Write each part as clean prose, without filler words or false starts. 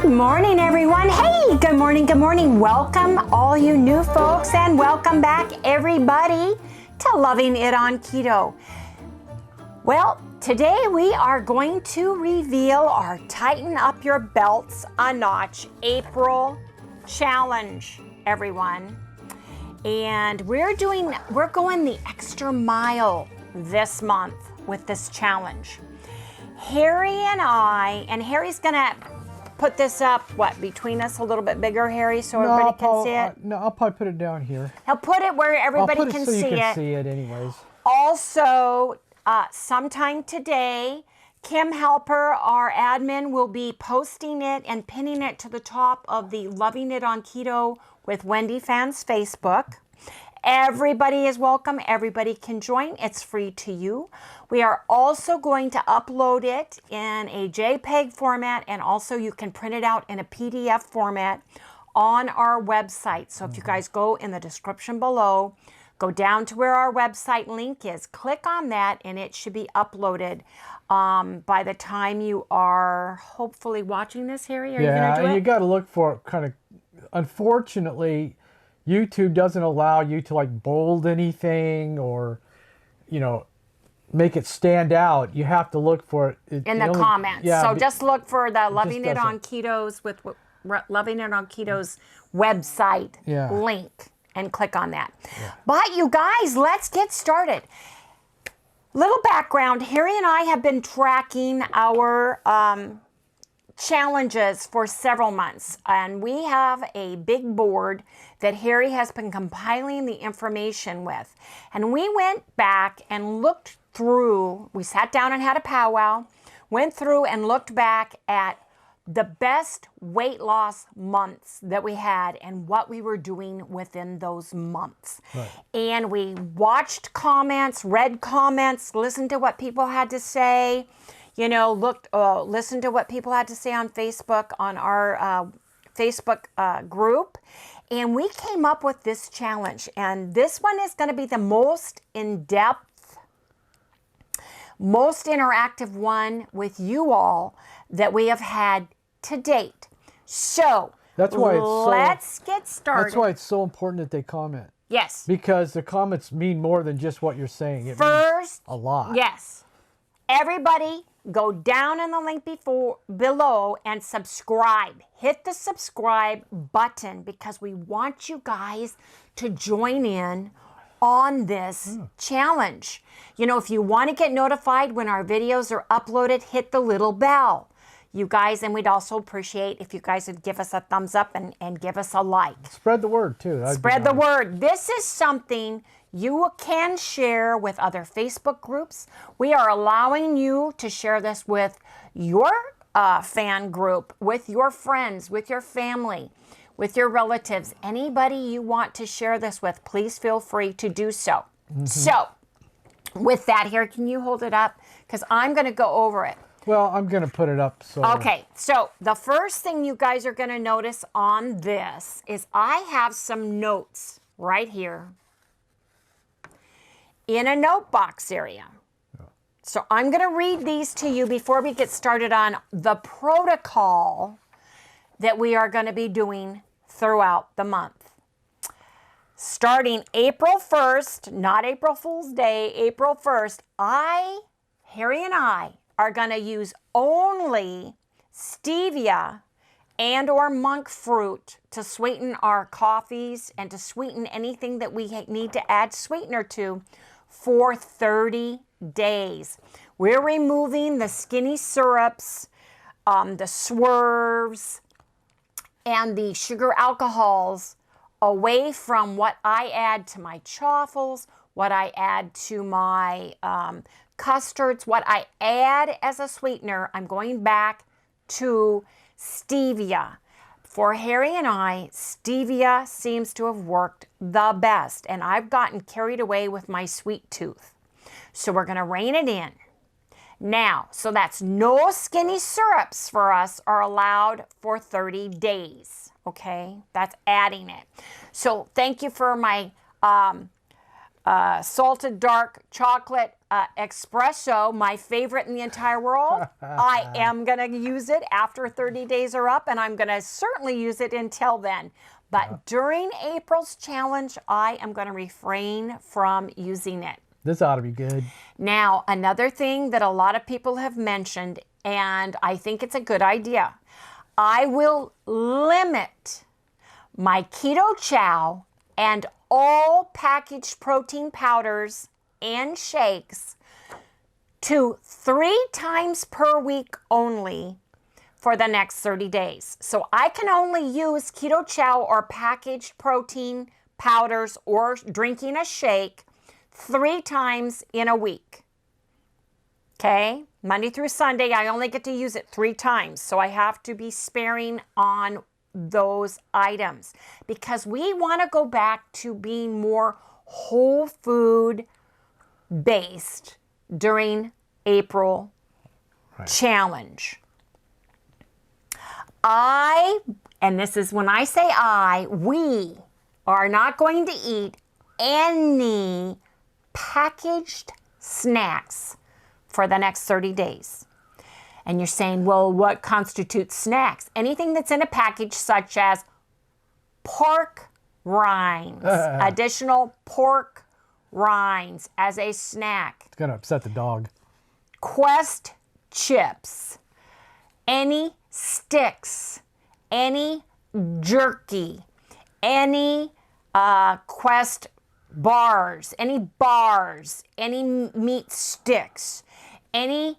Good morning, everyone. Hey, good morning, good morning. Welcome, all you new folks, and welcome back, everybody, to Loving It on Keto. Well, today we are going to reveal our Tighten Up Your Belts a Notch April challenge, everyone. And we're going the extra mile this month with this challenge. Harry and Harry's gonna put this up, between us a little bit bigger, Harry, so everybody can see it? No, I'll probably put it down here. He'll put it where everybody can see it. You can see it anyways. Also, sometime today, Kim Helper, our admin, will be posting it and pinning it to the top of the Loving It on Keto with Wendy fans Facebook. Everybody is welcome. Everybody can join. It's free to you. We are also going to upload it in a JPEG format, and also you can print it out in a PDF format on our website. So if you guys go in the description below, go down to where our website link is, click on that, and it should be uploaded by the time you are hopefully watching this, Harry. Are you going to do it? You got to look for kind of, unfortunately, YouTube doesn't allow you to like bold anything or, you know, make it stand out. You have to look for it in the comments. Yeah, so just look for the Loving It on Keto's with Loving It on Keto's website link and click on that. Yeah. But you guys, let's get started. Little background, Harry and I have been tracking our challenges for several months, and we have a big board that Harry has been compiling the information with, and we went back and looked through. We sat down and had a powwow, went through and looked back at the best weight loss months that we had and what we were doing within those months. Right. And we watched comments, read comments, listened to what people had to say. You know, listen to what people had to say on Facebook, on our Facebook group. And we came up with this challenge. And this one is going to be the most in-depth, most interactive one with you all that we have had to date. So, that's why let's get started. That's why it's so important that they comment. Yes. Because the comments mean more than just what you're saying. It means a lot. Yes. Everybody, go down in the link below and subscribe. Hit the subscribe button because we want you guys to join in on this challenge. You know, if you want to get notified when our videos are uploaded, hit the little bell. You guys, and we'd also appreciate if you guys would give us a thumbs up and give us a like. Spread the word too. Spread the word. This is something you can share with other Facebook groups. We are allowing you to share this with your fan group, with your friends, with your family, with your relatives. Anybody you want to share this with, please feel free to do so. Mm-hmm. So, with that here, can you hold it up? Because I'm going to go over it. Well, I'm going to put it up. Okay, so the first thing you guys are going to notice on this is I have some notes right here in a note box area. So I'm going to read these to you before we get started on the protocol that we are going to be doing throughout the month. Starting April 1st, not April Fool's Day, April 1st, Harry and I are going to use only stevia and or monk fruit to sweeten our coffees and to sweeten anything that we need to add sweetener to for 30 days. We're removing the skinny syrups, the swerves, and the sugar alcohols away from what I add to my chaffles, what I add to my custards, what I add as a sweetener. I'm going back to stevia. For Harry and I, stevia seems to have worked the best, and I've gotten carried away with my sweet tooth. So we're going to rein it in. Now, so that's no skinny syrups for us are allowed for 30 days, okay? That's adding it. So thank you for my salted dark chocolate espresso, my favorite in the entire world. I am going to use it after 30 days are up, and I'm going to certainly use it until then. But during April's challenge, I am going to refrain from using it. This ought to be good. Now, another thing that a lot of people have mentioned, and I think it's a good idea, I will limit my Keto Chow and all packaged protein powders and shakes to 3 times per week only for the next 30 days. So I can only use Keto Chow or packaged protein powders or drinking a shake 3 times in a week. Okay? Monday through Sunday, I only get to use it 3 times. So I have to be sparing on those items because we want to go back to being more whole food based during April challenge. And this is when I say we are not going to eat any packaged snacks for the next 30 days. And you're saying, well, what constitutes snacks? Anything that's in a package such as pork rinds, additional pork rinds as a snack. It's going to upset the dog. Quest chips, any sticks, any jerky, any Quest bars, any meat sticks, any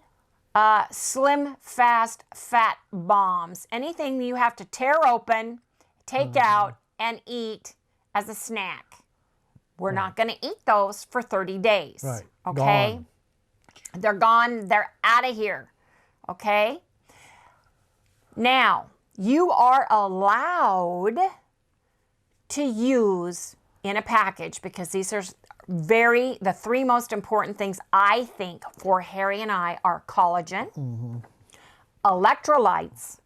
slim, fast, fat bombs, anything you have to tear open, take out, and eat as a snack. We're not going to eat those for 30 days. Right. Okay? Gone. They're gone. They're out of here. Okay? Now, you are allowed to use in a package because these are the 3 most important things I think for Harry and I are collagen, electrolytes,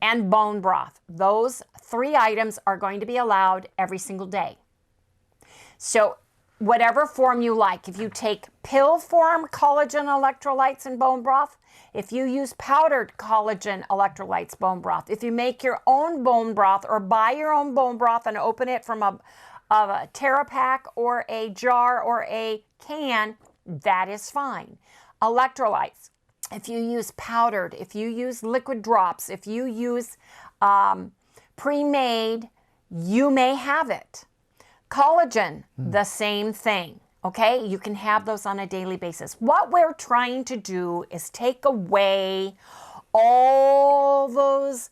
and bone broth. Those 3 items are going to be allowed every single day. So whatever form you like, if you take pill form collagen, electrolytes, and bone broth, if you use powdered collagen, electrolytes, bone broth, if you make your own bone broth or buy your own bone broth and open it from a TerraPack or a jar or a can, that is fine. Electrolytes, if you use powdered, if you use liquid drops, if you use pre-made, you may have it. Collagen, the same thing. Okay, you can have those on a daily basis. What we're trying to do is take away all those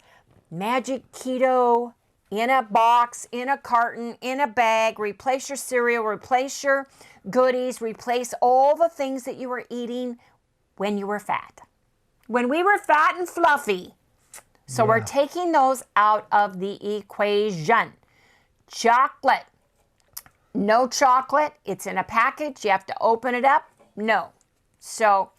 magic keto in a box, in a carton, in a bag, replace your cereal, replace your goodies, replace all the things that you were eating when you were fat. When we were fat and fluffy. So we're taking those out of the equation. Chocolate. No chocolate. It's in a package. You have to open it up. No. So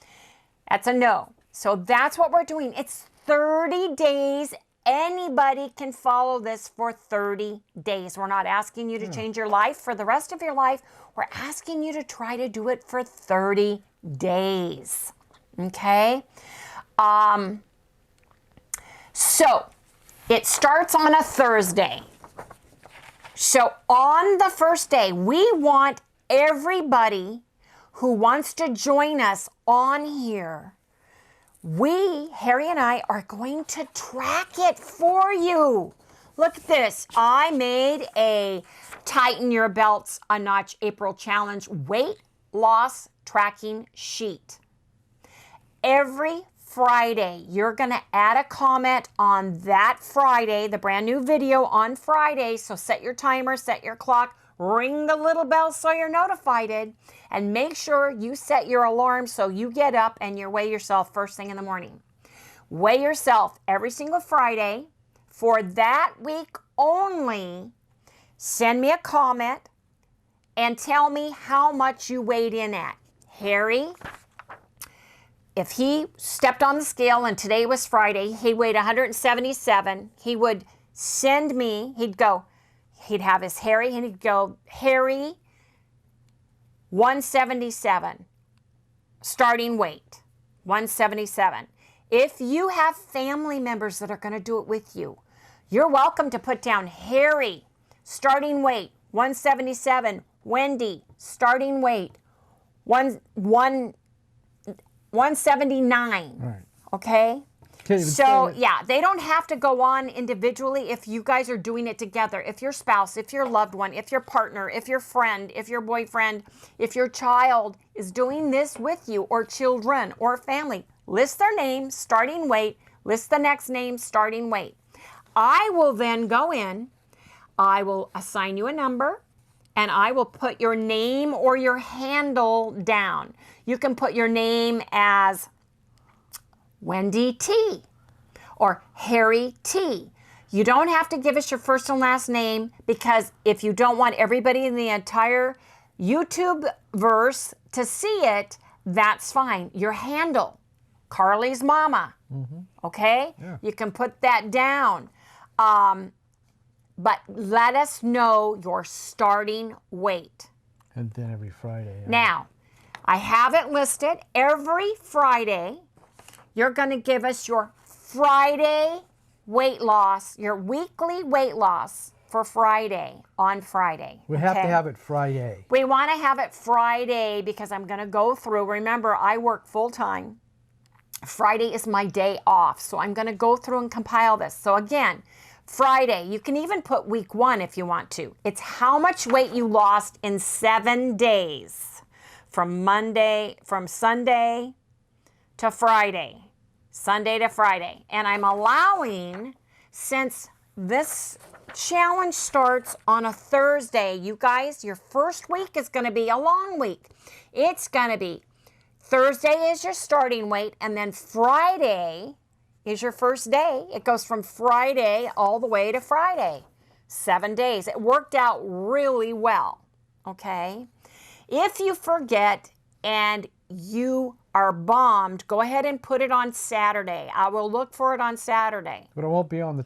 that's a no. So that's what we're doing. It's 30 days. Anybody can follow this for 30 days. We're not asking you to change your life for the rest of your life. We're asking you to try to do it for 30 days. Okay? So it starts on a Thursday. So on the first day, we want everybody who wants to join us on here. Harry and I, are going to track it for you. Look at this. I made a Tighten Your Belts a Notch April Challenge weight loss tracking sheet. Every Friday, you're going to add a comment on that Friday, the brand new video on Friday. So set your timer, set your clock, ring the little bell so you're notified, and make sure you set your alarm so you get up and you weigh yourself first thing in the morning. Weigh yourself every single Friday. For that week only, send me a comment and tell me how much you weighed in at. Harry, if he stepped on the scale and today was Friday, he weighed 177, he would send me, he'd have his Harry, and he'd go, Harry, 177. Starting weight, 177. If you have family members that are going to do it with you, you're welcome to put down Harry, starting weight, 177. Wendy, starting weight, 179. Right. Okay? Okay, So, yeah, they don't have to go on individually if you guys are doing it together. If your spouse, if your loved one, if your partner, if your friend, if your boyfriend, if your child is doing this with you, or children or family, list their name, starting weight, list the next name, starting weight. I will then go in, I will assign you a number, and I will put your name or your handle down. You can put your name as Wendy T or Harry T. You don't have to give us your first and last name, because if you don't want everybody in the entire YouTube verse to see it, that's fine. Your handle, Carly's mama, okay? Yeah. You can put that down. But let us know your starting weight. And then every Friday. Yeah. Now, I have it listed every Friday. You're going to give us your Friday weight loss, your weekly weight loss for Friday, on Friday. We have to okay? have it Friday. We want to have it Friday because I'm going to go through. Remember, I work full time. Friday is my day off. So I'm going to go through and compile this. So again, Friday, you can even put week 1 if you want to. It's how much weight you lost in 7 days from Sunday to Friday. Sunday to Friday. And I'm allowing, since this challenge starts on a Thursday, you guys, your first week is going to be a long week. It's going to be Thursday is your starting weight, and then Friday is your first day. It goes from Friday all the way to Friday. 7 days. It worked out really well, okay? If you forget and you are bombed, go ahead and put it on Saturday. I will look for it on Saturday. But it won't be on the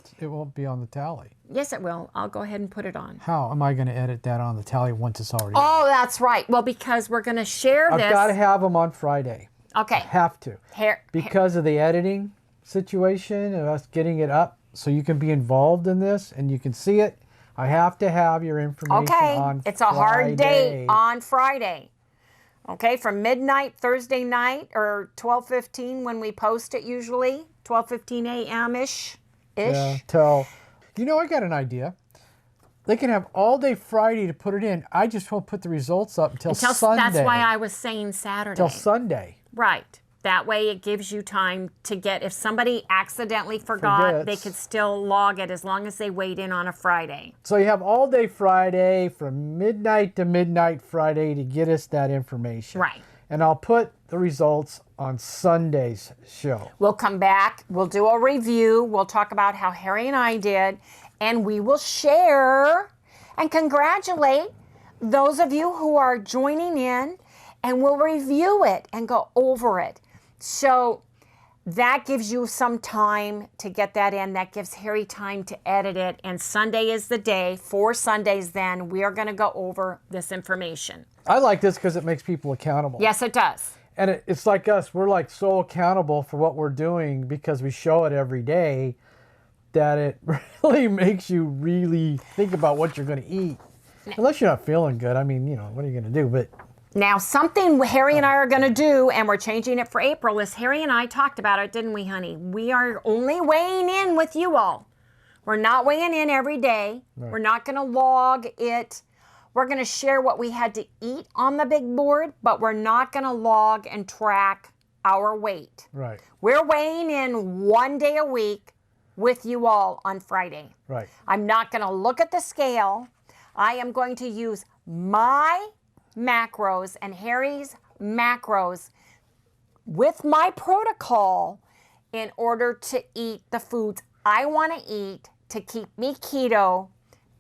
tally. Yes, it will. I'll go ahead and put it on. How am I going to edit that on the tally once it's already? Oh, that's right. Well, because we're going to share this. I've got to have them on Friday. Okay. I have to. Here. Because of the editing situation and us getting it up so you can be involved in this and you can see it, I have to have your information on It's a hard date on Friday. Okay, from midnight Thursday night, or 12:15 when we post it usually, 12:15 a.m.-ish. Yeah, till, I got an idea. They can have all day Friday to put it in. I just won't put the results up until Sunday. That's why I was saying Saturday. Till Sunday. Right. That way it gives you time to get, if somebody accidentally forgot, they could still log it as long as they weighed in on a Friday. So you have all day Friday from midnight to midnight Friday to get us that information. Right. And I'll put the results on Sunday's show. We'll come back. We'll do a review. We'll talk about how Harry and I did. And we will share and congratulate those of you who are joining in. And we'll review it and go over it. So that gives you some time to get that in. That gives Harry time to edit it. And Sunday is the day. 4 Sundays then, we are going to go over this information. I like this because it makes people accountable. Yes, it does. And it's like us. We're like so accountable for what we're doing because we show it every day that it really makes you really think about what you're going to eat. Unless you're not feeling good. I mean, what are you going to do? But now, something Harry and I are going to do, and we're changing it for April, is Harry and I talked about it, didn't we, honey? We are only weighing in with you all. We're not weighing in every day. Right. We're not going to log it. We're going to share what we had to eat on the big board, but we're not going to log and track our weight. Right. We're weighing in 1 day a week with you all on Friday. Right. I'm not going to look at the scale. I am going to use my macros and Harry's macros with my protocol in order to eat the foods I want to eat to keep me keto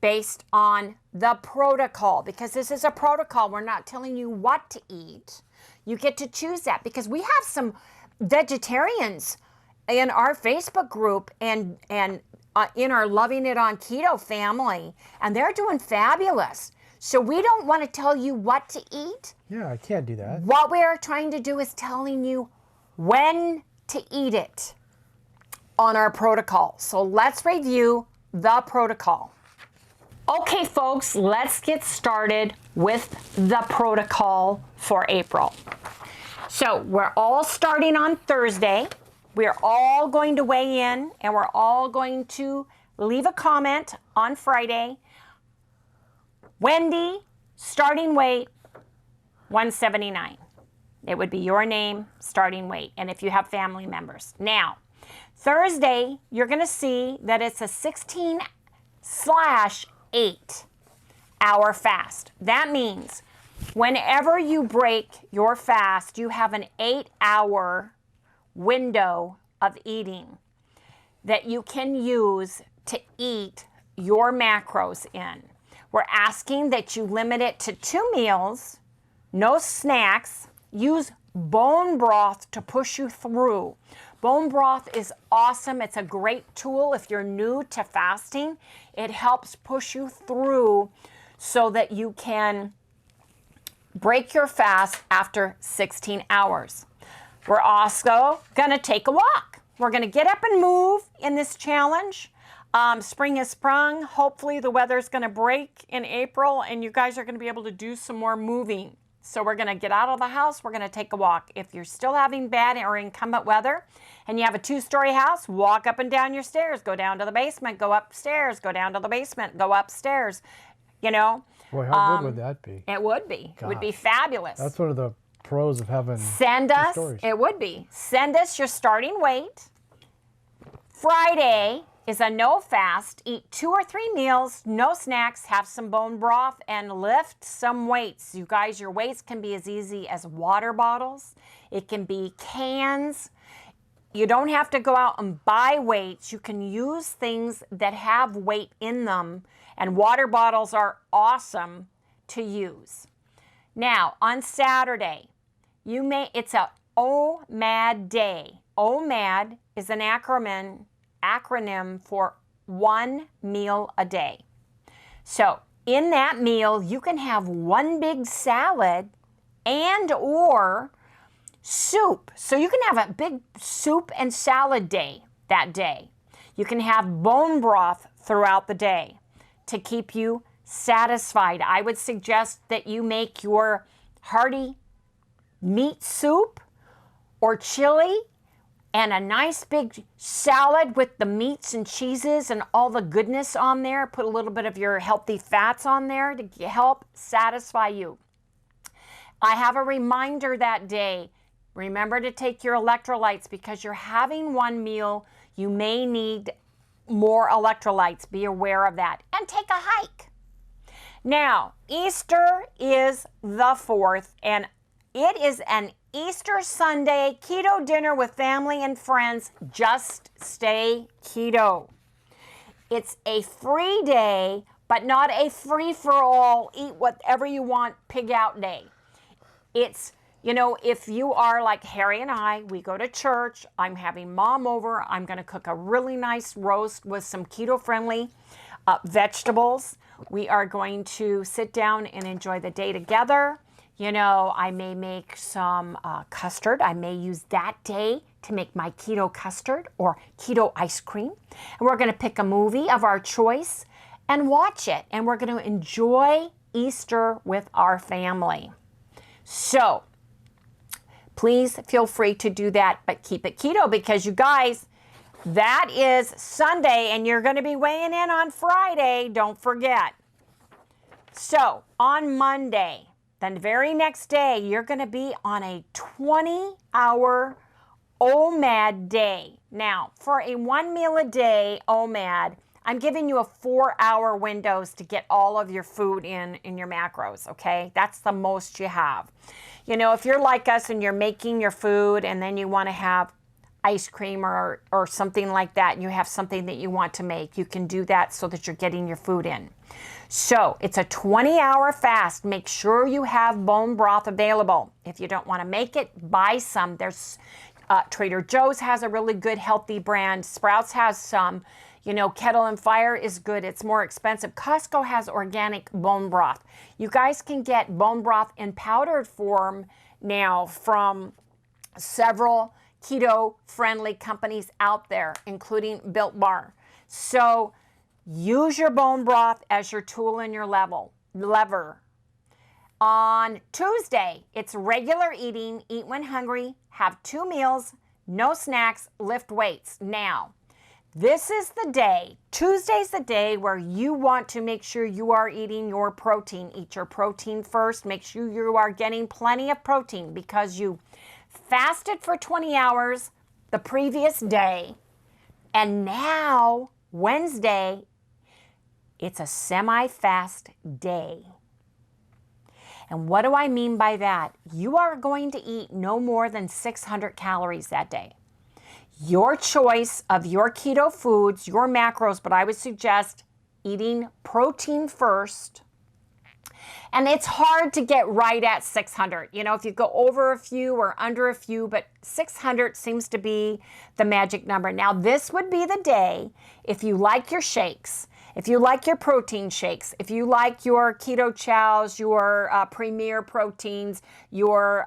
based on the protocol, because this is a protocol. We're not telling you what to eat. You get to choose that, because we have some vegetarians in our Facebook group and in our Loving It on Keto family, and they're doing fabulous. So we don't want to tell you what to eat. Yeah, I can't do that. What we are trying to do is telling you when to eat it on our protocol. So let's review the protocol. Okay, folks, let's get started with the protocol for April. So we're all starting on Thursday. We're all going to weigh in and we're all going to leave a comment on Friday. Wendy, starting weight, 179. It would be your name, starting weight, and if you have family members. Now, Thursday, you're going to see that it's a 16/8-hour fast. That means whenever you break your fast, you have an 8-hour window of eating that you can use to eat your macros in. We're asking that you limit it to 2 meals, no snacks. Use bone broth to push you through. Bone broth is awesome. It's a great tool if you're new to fasting. It helps push you through so that you can break your fast after 16 hours. We're also gonna take a walk. We're gonna get up and move in this challenge. Spring has sprung. Hopefully the weather's gonna break in April and you guys are gonna be able to do some more moving. So we're gonna get out of the house, we're gonna take a walk. If you're still having bad or inclement weather and you have a 2-story house, walk up and down your stairs, go down to the basement, go upstairs, go down to the basement, go upstairs, you know. Boy, how good would that be? It would be. It would be fabulous. That's one of the pros of having Send us, stories. it would be. Send us your starting weight. Friday is a no fast. Eat 2 or 3 meals, no snacks, have some bone broth, and lift some weights. You guys, your weights can be as easy as water bottles. It can be cans. You don't have to go out and buy weights. You can use things that have weight in them, and water bottles are awesome to use. Now, on Saturday, it's a OMAD day. OMAD is an acronym for 1 meal a day. So in that meal, you can have 1 big salad and or soup. So you can have a big soup and salad day that day. You can have bone broth throughout the day to keep you satisfied. I would suggest that you make your hearty meat soup or chili and a nice big salad with the meats and cheeses and all the goodness on there. Put a little bit of your healthy fats on there to help satisfy you. I have a reminder that day. Remember to take your electrolytes because you're having 1 meal. You may need more electrolytes. Be aware of that. And take a hike. Now, Easter is the 4th, and it is an Easter Sunday keto dinner with family and friends. Just stay keto. It's a free day, but not a free-for-all, eat whatever you want, pig out day. It's, you know, if you are like Harry and I, we go to church, I'm having mom over, I'm going to cook a really nice roast with some keto-friendly vegetables. We are going to sit down and enjoy the day together. You know, I may make some custard. I may use that day to make my keto custard or keto ice cream. And we're going to pick a movie of our choice and watch it. And we're going to enjoy Easter with our family. So please feel free to do that, but keep it keto because you guys, that is Sunday and you're going to be weighing in on Friday. Don't forget. So on Monday, the very next day, you're going to be on a 20-hour OMAD day. Now, for a 1 meal a day OMAD, I'm giving you a 4-hour windows to get all of your food in your macros, okay? That's the most you have. You know, if you're like us and you're making your food and then you want to have ice cream or something like that, and you have something that you want to make, you can do that so that you're getting your food in. So it's a 20-hour fast. Make sure you have bone broth available. If you don't want to make it, buy some. There's Trader Joe's has a really good healthy brand. Sprouts has some. You know, Kettle and Fire is good. It's more expensive. Costco has organic bone broth. You guys can get bone broth in powdered form now from several keto-friendly companies out there, including Built Bar. So use your bone broth as your tool in your lever. On Tuesday, it's regular eating, eat when hungry, have 2 meals, no snacks, lift weights. Now, this is the day, Tuesday's the day where you want to make sure you are eating your protein. Eat your protein first. Make sure you are getting plenty of protein because you fasted for 20 hours the previous day. And now, Wednesday, it's a semi-fast day. And what do I mean by that? You are going to eat no more than 600 calories that day. Your choice of your keto foods, your macros, but I would suggest eating protein first. And it's hard to get right at 600. You know, if you go over a few or under a few, but 600 seems to be the magic number. Now, this would be the day if you like your shakes, if you like your protein shakes, if you like your keto chows, your premier proteins, your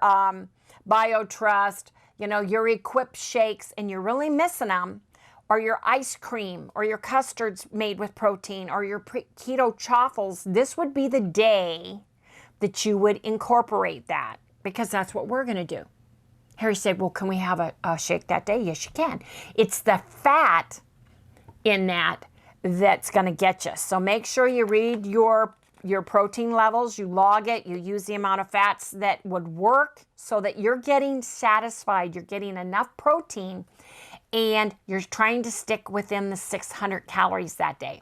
BioTrust, you know, your equipped shakes, and you're really missing them, or your ice cream, or your custards made with protein, or your keto chaffles, this would be the day that you would incorporate that, because that's what we're going to do. Harry said, well, can we have a shake that day? Yes, you can. It's the fat in that that's going to get you. So make sure you read your protein levels, you log it, you use the amount of fats that would work so that you're getting satisfied, you're getting enough protein, and you're trying to stick within the 600 calories that day.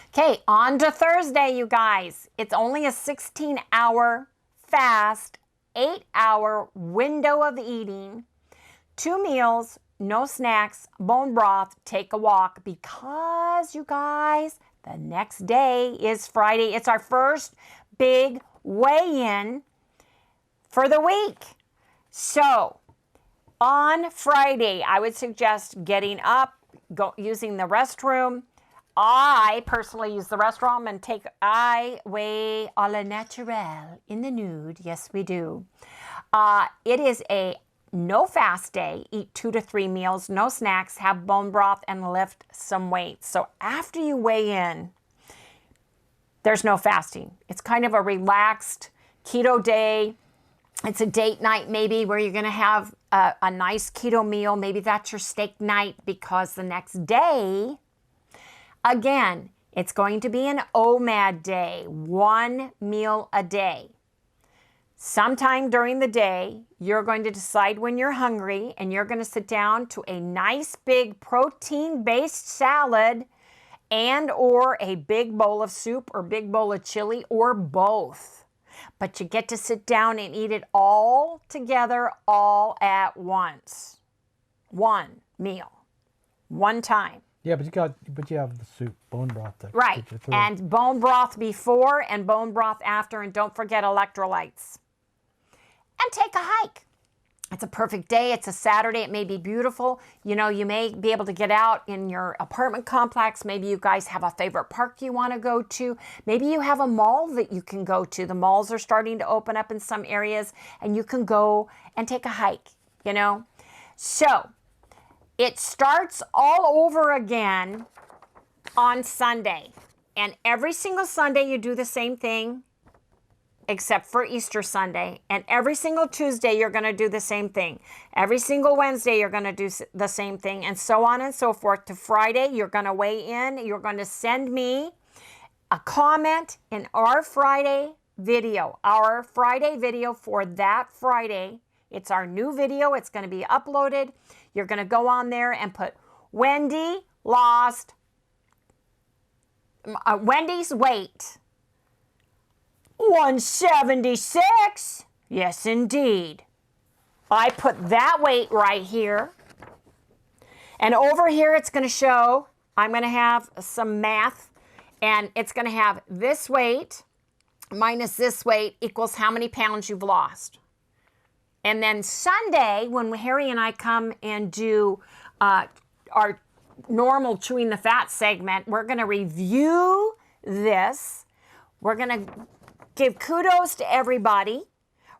Okay, on to Thursday, you guys. It's only a 16-hour fast, 8-hour window of eating, 2 meals, no snacks, bone broth, take a walk, because you guys, the next day is Friday. It's our first big weigh-in for the week. So on Friday, I would suggest getting up, using the restroom. I personally use the restroom and I weigh a la naturelle in the nude. Yes, we do. It is a no fast day. Eat 2 to 3 meals, no snacks, have bone broth, and lift some weights. So after you weigh in, there's no fasting. It's kind of a relaxed keto day. It's a date night maybe where you're going to have a nice keto meal. Maybe that's your steak night, because the next day, again, it's going to be an OMAD day, 1 meal a day. Sometime during the day, you're going to decide when you're hungry, and you're going to sit down to a nice big protein-based salad and or a big bowl of soup or big bowl of chili, or both. But you get to sit down and eat it all together, all at once. 1 meal, 1 time. Yeah, but you have the soup, bone broth. Right, and bone broth before and bone broth after, and don't forget electrolytes. And take a hike. It's a perfect day. It's a Saturday. It may be beautiful. You know, you may be able to get out in your apartment complex. Maybe you guys have a favorite park you want to go to. Maybe you have a mall that you can go to. The malls are starting to open up in some areas, and you can go and take a hike, you know. So it starts all over again on Sunday. And every single Sunday you do the same thing, except for Easter Sunday. And every single Tuesday, you're going to do the same thing. Every single Wednesday, you're going to do the same thing, and so on and so forth. To Friday, you're going to weigh in. You're going to send me a comment in our Friday video. Our Friday video for that Friday. It's our new video. It's going to be uploaded. You're going to go on there and put Wendy lost Wendy's weight. 176. Yes, indeed. I put that weight right here. And over here, it's going to show, I'm going to have some math, and it's going to have this weight minus this weight equals how many pounds you've lost. And then Sunday, when Harry and I come and do our normal chewing the fat segment, we're going to review this. We're going to give kudos to everybody.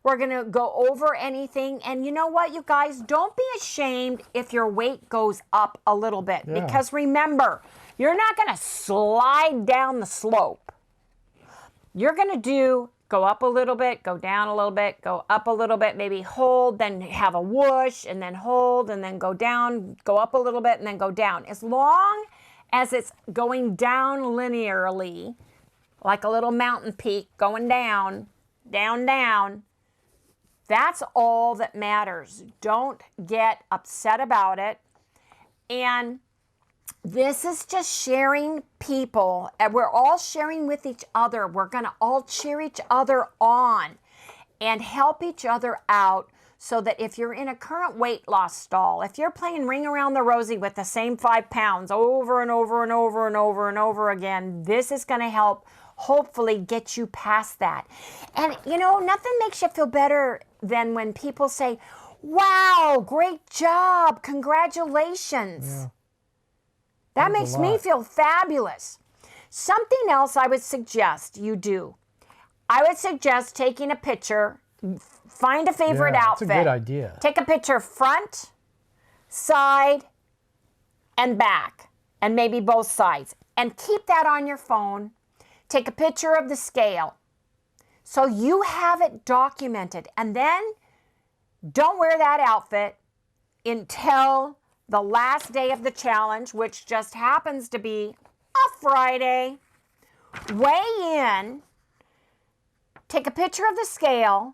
We're going to go over anything. And you know what, you guys? Don't be ashamed if your weight goes up a little bit. Yeah. Because remember, you're not going to slide down the slope. You're going to go up a little bit, go down a little bit, go up a little bit, maybe hold, then have a whoosh, and then hold, and then go down, go up a little bit, and then go down. As long as it's going down linearly, like a little mountain peak going down, down, down, that's all that matters. Don't get upset about it. And this is just sharing people, and we're all sharing with each other. We're going to all cheer each other on and help each other out so that if you're in a current weight loss stall, if you're playing ring around the rosy with the same 5 pounds over and over and over and over and over again, this is going to help hopefully get you past that. And you know, nothing makes you feel better than when people say, wow, great job, congratulations. Yeah. That makes me feel fabulous. Something else I would suggest you do. I would suggest taking a picture, find a favorite outfit. That's a good idea. Take a picture front, side, and back, and maybe both sides. And keep that on your phone. Take a picture of the scale. So you have it documented. And then don't wear that outfit until the last day of the challenge, which just happens to be a Friday. Weigh in, take a picture of the scale,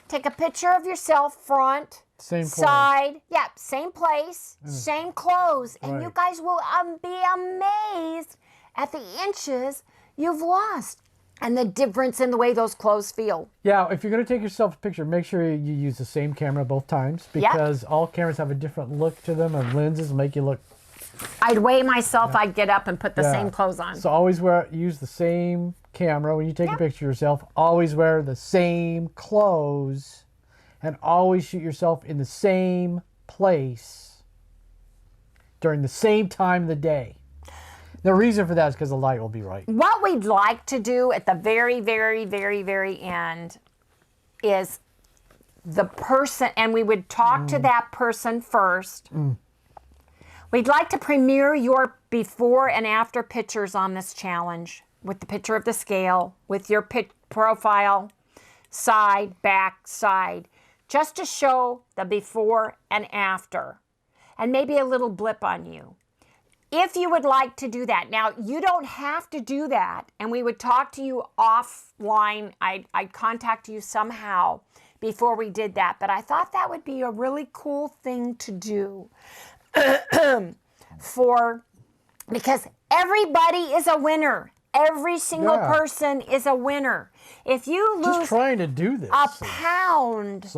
take a picture of yourself front, same side, place. Yeah, same place, same clothes, and right. You guys will be amazed at the inches you've lost and the difference in the way those clothes feel. Yeah, if you're going to take yourself a picture, make sure you use the same camera both times, because all cameras have a different look to them, and lenses make you look... I'd weigh myself, I'd get up and put the same clothes on. So always use the same camera when you take a picture of yourself. Always wear the same clothes, and always shoot yourself in the same place during the same time of the day. The reason for that is because the light will be right. What we'd like to do at the very, very, very, very end is the person, and we would talk to that person first. We'd like to premiere your before and after pictures on this challenge with the picture of the scale, with your profile, side, back, side, just to show the before and after, and maybe a little blip on you. If you would like to do that. Now, you don't have to do that, and we would talk to you offline. I'd contact you somehow before we did that, but I thought that would be a really cool thing to do because everybody is a winner. Every single person is a winner. If you lose just trying to do this, a pound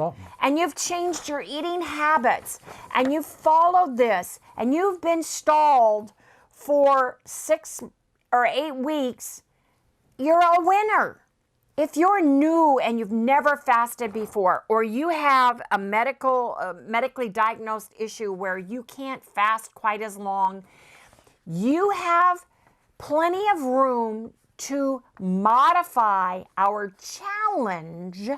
and you've changed your eating habits and you've followed this and you've been stalled for 6 or 8 weeks, you're a winner. If you're new and you've never fasted before, or you have a medically diagnosed issue where you can't fast quite as long, you have plenty of room to modify our challenge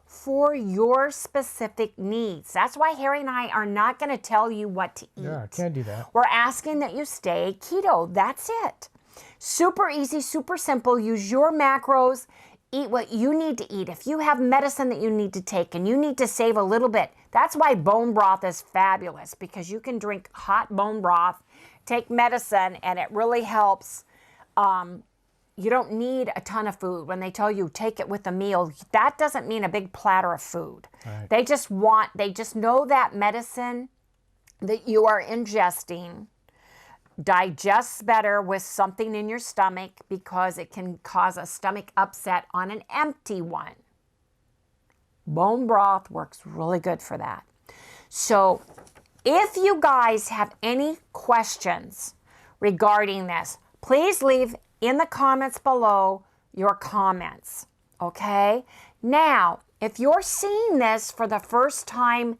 for your specific needs. That's why Harry and I are not going to tell you what to eat. Yeah, I can't do that. We're asking that you stay keto. That's it. Super easy, super simple. Use your macros. Eat what you need to eat. If you have medicine that you need to take and you need to save a little bit, that's why bone broth is fabulous, because you can drink hot bone broth, take medicine, and it really helps. You don't need a ton of food. When they tell you take it with a meal, that doesn't mean a big platter of food. Right. They just know that medicine that you are ingesting digests better with something in your stomach, because it can cause a stomach upset on an empty one. Bone broth works really good for that. So if you guys have any questions regarding this, please leave in the comments below your comments, okay? Now, if you're seeing this for the first time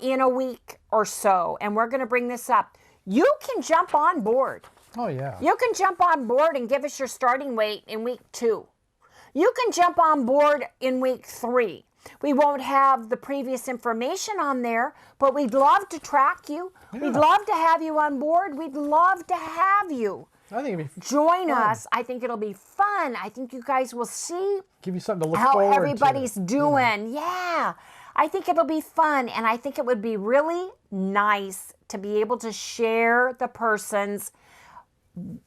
in a week or so, and we're going to bring this up, you can jump on board. Oh, yeah. You can jump on board and give us your starting weight in week 2. You can jump on board in week 3. We won't have the previous information on there, but we'd love to track you. Yeah. We'd love to have you on board. We'd love to have you. I think it'd be Join fun. us. I think it'll be fun. I think you guys will see Give you something to look how forward everybody's to. doing. Yeah. I think it'll be fun, and I think it would be really nice to be able to share the person's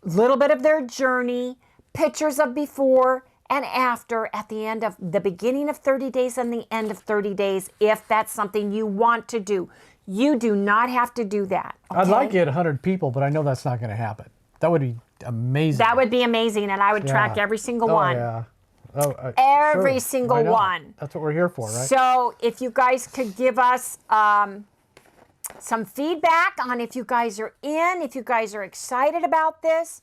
little bit of their journey, pictures of before and after at the end of the beginning of 30 days and the end of 30 days, if that's something you want to do. You do not have to do that. Okay? I'd like to get 100 people, but I know that's not going to happen. That would be amazing. That would be amazing, and I would track every single one. Yeah. Oh, Every sure. single Why not? one. That's what we're here for, right? So if you guys could give us some feedback on if you guys are in, if you guys are excited about this.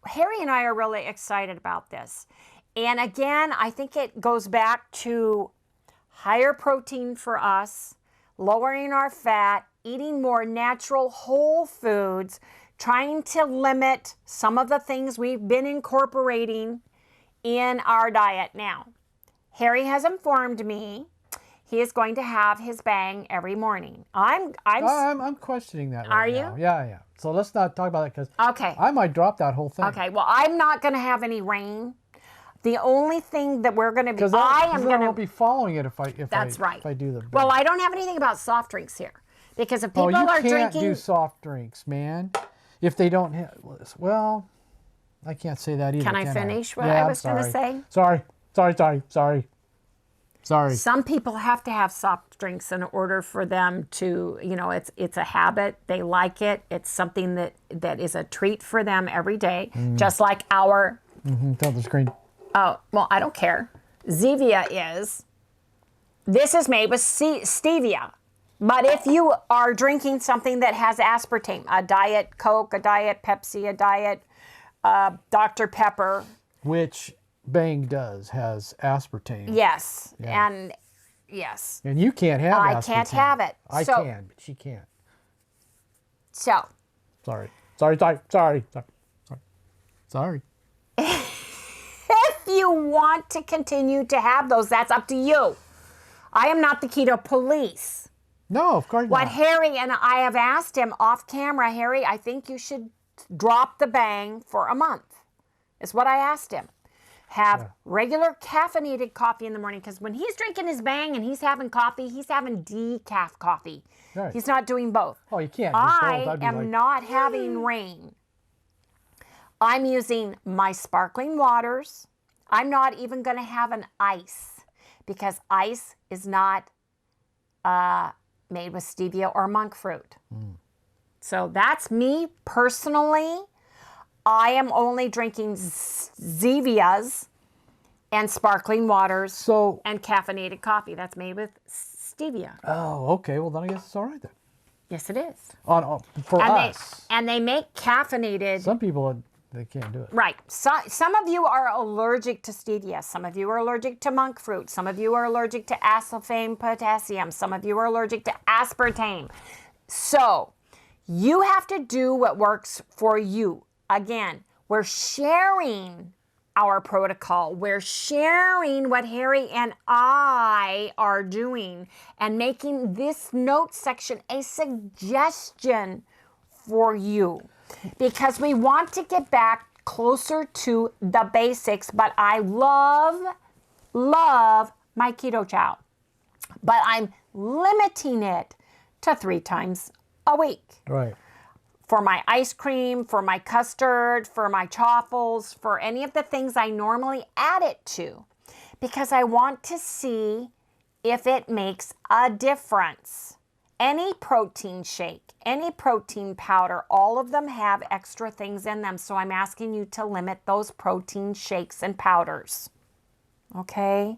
Harry and I are really excited about this. And again, I think it goes back to higher protein for us, lowering our fat, eating more natural whole foods, trying to limit some of the things we've been incorporating in our diet now. Harry has informed me he is going to have his bang every morning. I'm questioning that Are right you? now. Yeah. So let's not talk about it because Okay. I might drop that whole thing. Okay, well, I'm not going to have any rain. The only thing that we're going to be, Because I am I going won't to, be following it if I do the. well, I don't have anything about soft drinks here. Because if Oh, people you are can't drinking, do soft drinks, man. If they don't have, well, I can't say that either. Can I can finish what Yeah, I was going to say? Sorry. Some people have to have soft drinks in order for them to, it's a habit. They like it. It's something that is a treat for them every day. Just like our, Tell the screen. oh, well, I don't care. Zevia is. This is made with stevia. But if you are drinking something that has aspartame, a Diet Coke, a Diet Pepsi, a Diet Dr. Pepper. Which Bang does has aspartame. Yes. Yeah. And yes. And you can't have I aspartame. can't have it. I So- can, but she can't. So, Sorry. if you want to continue to have those, that's up to you. I am not the keto police. No, of course What not. Harry and I have asked him off camera, Harry, I think you should drop the bang for a month, is what I asked him. Have regular caffeinated coffee in the morning, because when he's drinking his bang and he's having coffee, he's having decaf coffee. Right. He's not doing both. Oh, you can't do both. I That'd be am like- not having rain. I'm using my sparkling waters. I'm not even going to have an ice, because ice is not made with stevia or monk fruit. So that's me personally. I am only drinking Zevias and sparkling waters So, and caffeinated coffee. That's made with stevia. oh, okay. Well, then I guess it's all right then. Yes, it is. For us. And they make caffeinated. Some people, they can't do it. Right. So, some of you are allergic to stevia. Some of you are allergic to monk fruit. Some of you are allergic to aspartame potassium. Some of you are allergic to aspartame. So you have to do what works for you. Again, we're sharing our protocol. We're sharing what Harry and I are doing and making this note section a suggestion for you, because we want to get back closer to the basics. But I love my keto chow, but I'm limiting it to 3 times a week. Right. For my ice cream, for my custard, for my chaffles, for any of the things I normally add it to, because I want to see if it makes a difference. Any protein shake, any protein powder, all of them have extra things in them. So I'm asking you to limit those protein shakes and powders. Okay?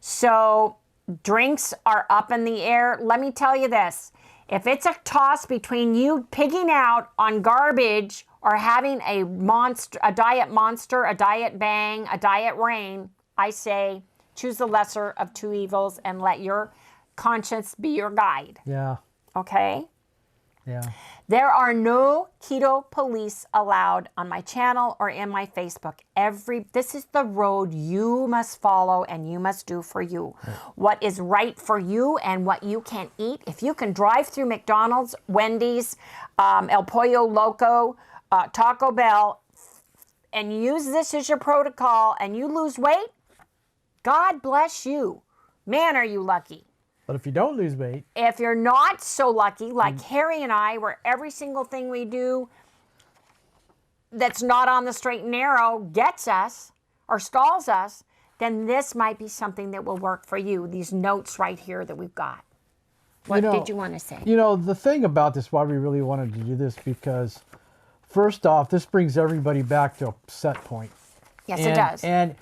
So drinks are up in the air. Let me tell you this. If it's a toss between you pigging out on garbage or having a diet monster, a diet bang, a diet rain, I say choose the lesser of 2 evils and let your conscience be your guide. Yeah. Okay? Yeah. There are no keto police allowed on my channel or in my Facebook. This is the road you must follow and you must do for you. What is right for you and what you can eat. If you can drive through McDonald's, Wendy's, El Pollo Loco, Taco Bell, and use this as your protocol and you lose weight, God bless you. Man, are you lucky. But if you don't lose weight. If you're not so lucky, like Harry and I, where every single thing we do that's not on the straight and narrow gets us or stalls us, then this might be something that will work for you. These notes right here that we've got. What did you want to say? You know, the thing about this, why we really wanted to do this, because first off, this brings everybody back to a set point. Yes, it does. And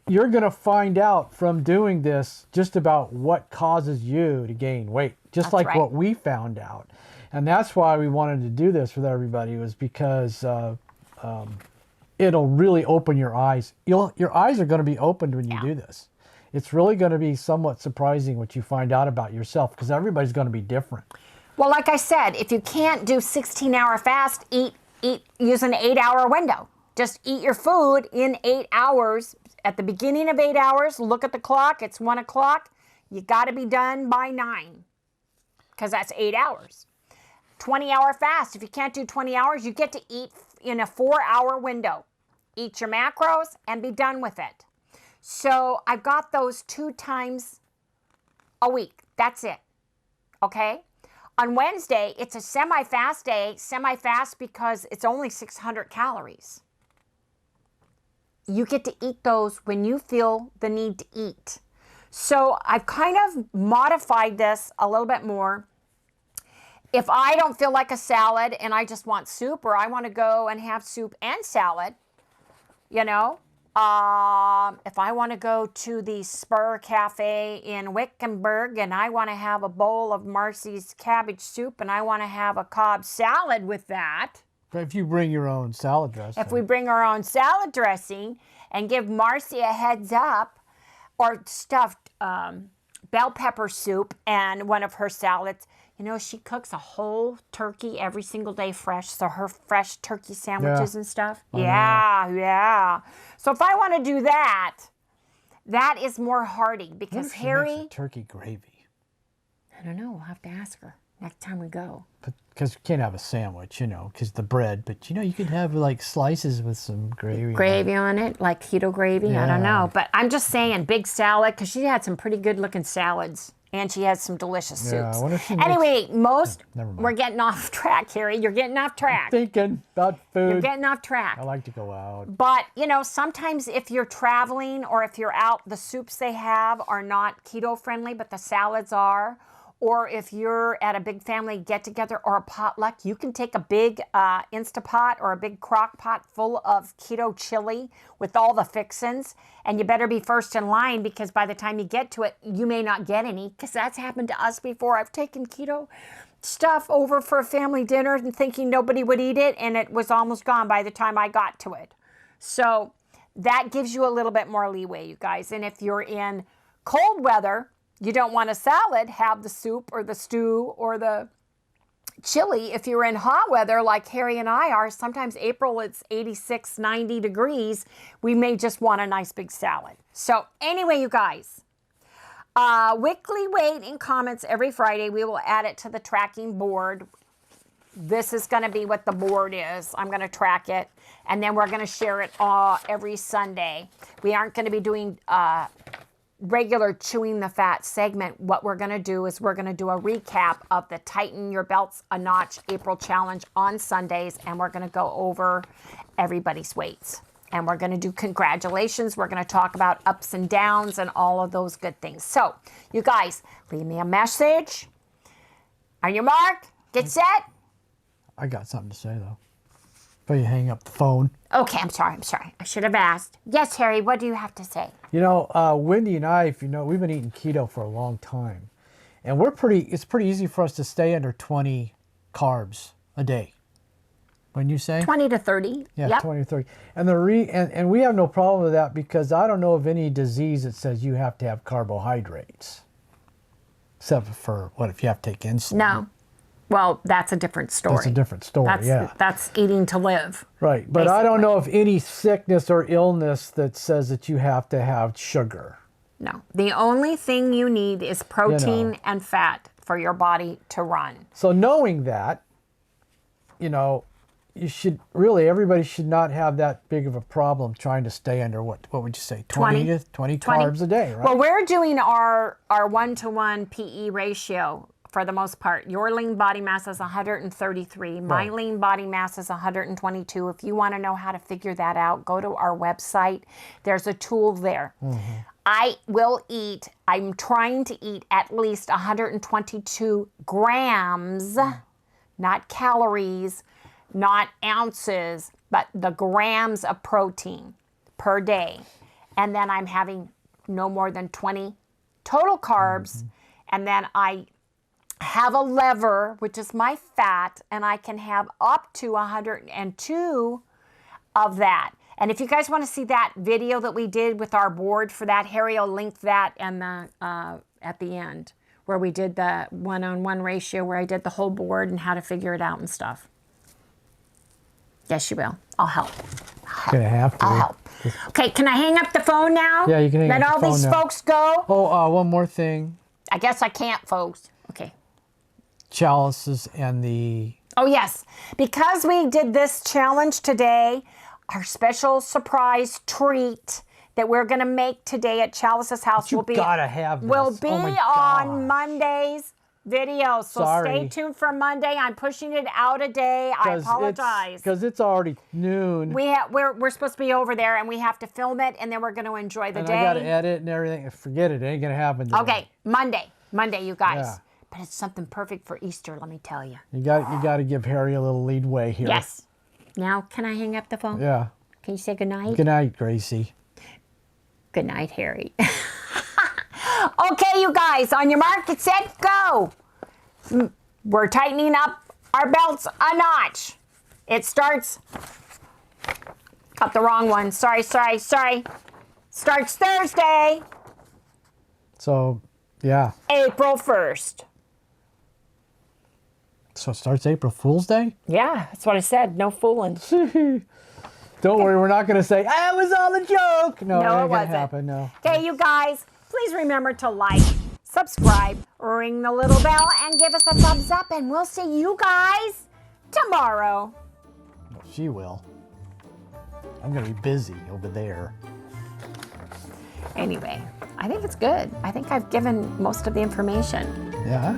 you're going to find out from doing this just about what causes you to gain weight, just like what we found out. And that's why we wanted to do this with everybody, was because it'll really open your eyes. Your eyes are going to be opened when you do this. It's really going to be somewhat surprising what you find out about yourself, because everybody's going to be different. Well, like I said, if you can't do 16-hour fast, use an 8-hour window. Just eat your food in 8 hours. At the beginning of 8 hours, look at the clock. It's 1 o'clock. You got to be done by 9, because that's 8 hours. 20-hour fast. If you can't do 20 hours, you get to eat in a 4-hour window. Eat your macros and be done with it. So I've got those 2 times a week. That's it. Okay? On Wednesday, it's a semi-fast day. Semi-fast because it's only 600 calories. You get to eat those when you feel the need to eat. So I've kind of modified this a little bit more. If I don't feel like a salad and I just want soup, or I want to go and have soup and salad, you know, if I want to go to the Spur Cafe in Wickenburg and I want to have a bowl of Marcy's cabbage soup and I want to have a Cobb salad with that. If you bring your own salad dressing. If we bring our own salad dressing and give Marcy a heads up, or stuffed bell pepper soup and one of her salads. You know, she cooks a whole turkey every single day fresh, so her fresh turkey sandwiches and stuff. Yeah. So if I want to do that, that is more hearty, because Harry... makes a turkey gravy. I don't know. We'll have to ask her next time we go. Because you can't have a sandwich, you know, because the bread. But, you know, you could have, like, slices with some gravy. Gravy on it, like keto gravy. Yeah. I don't know. But I'm just saying, big salad, because she had some pretty good-looking salads. And she has some delicious soups. I wonder if she anyway, never mind. We're getting off track, Harry. You're getting off track. I'm thinking about food. You're getting off track. I like to go out. But, you know, sometimes if you're traveling or if you're out, the soups they have are not keto friendly, but the salads are. Or if you're at a big family get-together or a potluck, you can take a big Instapot or a big crock pot full of keto chili with all the fixins. And you better be first in line, because by the time you get to it, you may not get any, because that's happened to us before. I've taken keto stuff over for a family dinner and thinking nobody would eat it, and it was almost gone by the time I got to it. So that gives you a little bit more leeway, you guys. And if you're in cold weather, you don't want a salad, have the soup or the stew or the chili. If you're in hot weather like Harry and I are, sometimes April it's 86, 90 degrees, we may just want a nice big salad. So anyway, you guys, weekly weight and comments every Friday. We will add it to the tracking board. This is going to be what the board is. I'm going to track it, and then we're going to share it every Sunday. We aren't going to be doing regular chewing the fat segment. What we're going to do is we're going to do a recap of the Tighten Your Belts a Notch April Challenge on Sundays, and we're going to go over everybody's weights. And we're going to do congratulations. We're going to talk about ups and downs and all of those good things. So, you guys, leave me a message. On your mark, get set. I got something to say, though. Before you hang up the phone. Okay, I'm sorry. I should have asked. Yes, Harry, what do you have to say? You know, Wendy and I, if you know, we've been eating keto for a long time. And it's pretty easy for us to stay under 20 carbs a day. Wouldn't you say? 20 to 30. Yeah, yep. 20 to 30. And we have no problem with that, because I don't know of any disease that says you have to have carbohydrates. Except for, what, if you have to take insulin? No. Well, that's a different story. That's a different story, yeah. That's eating to live. Right, but I don't know of any sickness or illness that says that you have to have sugar. No. The only thing you need is protein and fat for your body to run. So knowing that, you should really, everybody should not have that big of a problem trying to stay under what would you say, 20 carbs a day, right? Well, we're doing our 1-to-1 PE ratio for the most part. Your lean body mass is 133. My lean body mass is 122. If you want to know how to figure that out, go to our website. There's a tool there. I'm trying to eat at least 122 grams, not calories, not ounces, but the grams of protein per day. And then I'm having no more than 20 total carbs. And then I have a lever, which is my fat, and I can have up to 102 of that. And if you guys want to see that video that we did with our board for that, Harry will link that and at the end, where we did the 1-on-1 ratio, where I did the whole board and how to figure it out and stuff. Yes, you will. I'll help. Gonna have to. I'll help. Okay, can I hang up the phone now? Yeah, you can hang Let up the all phone these now. folks go? Oh, one more thing. I guess I can't, folks. Okay. Chalices and the... Oh, yes. Because we did this challenge today, our special surprise treat that we're going to make today at Chalice's house will be... gotta have this. Will be Oh my on gosh. Monday's video. So stay tuned for Monday. I'm pushing it out a day. I apologize. Because it's already noon. We're supposed to be over there, and we have to film it, and then we're going to enjoy the day. I got to edit and everything. Forget it. It ain't going to happen today. Okay, Monday, you guys. Yeah. But it's something perfect for Easter, let me tell you. You got to give Harry a little leadway here. Yes. Now, can I hang up the phone? Yeah. Can you say goodnight? Good night, Gracie. Good night, Harry. Okay, you guys, on your mark, get set, go. We're tightening up our belts a notch. It starts, got the wrong one. Sorry. Starts Thursday, So, yeah. April 1st. So it starts April Fool's Day? Yeah, that's what I said. No fooling. Don't worry, we're not going to say, it was all a joke. No, No, it it ain't going wasn't. to happen, no. Okay, you guys, please remember to like, subscribe, ring the little bell, and give us a thumbs up, and we'll see you guys tomorrow. Well, she will. I'm going to be busy over there. Anyway, I think it's good. I think I've given most of the information. Yeah,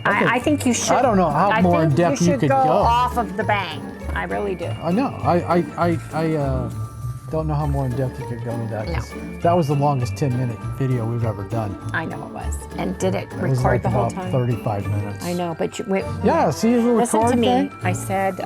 I think you should. I don't know how more in depth you could go go. off of the bang. I really do. I know. I don't know how more in depth you could go with that. 'Cause that was the longest 10-minute video we've ever done. I know it was. And did it It was record like the whole about time? 35 minutes. I know, but Yeah, see the listen record to me. thing? I said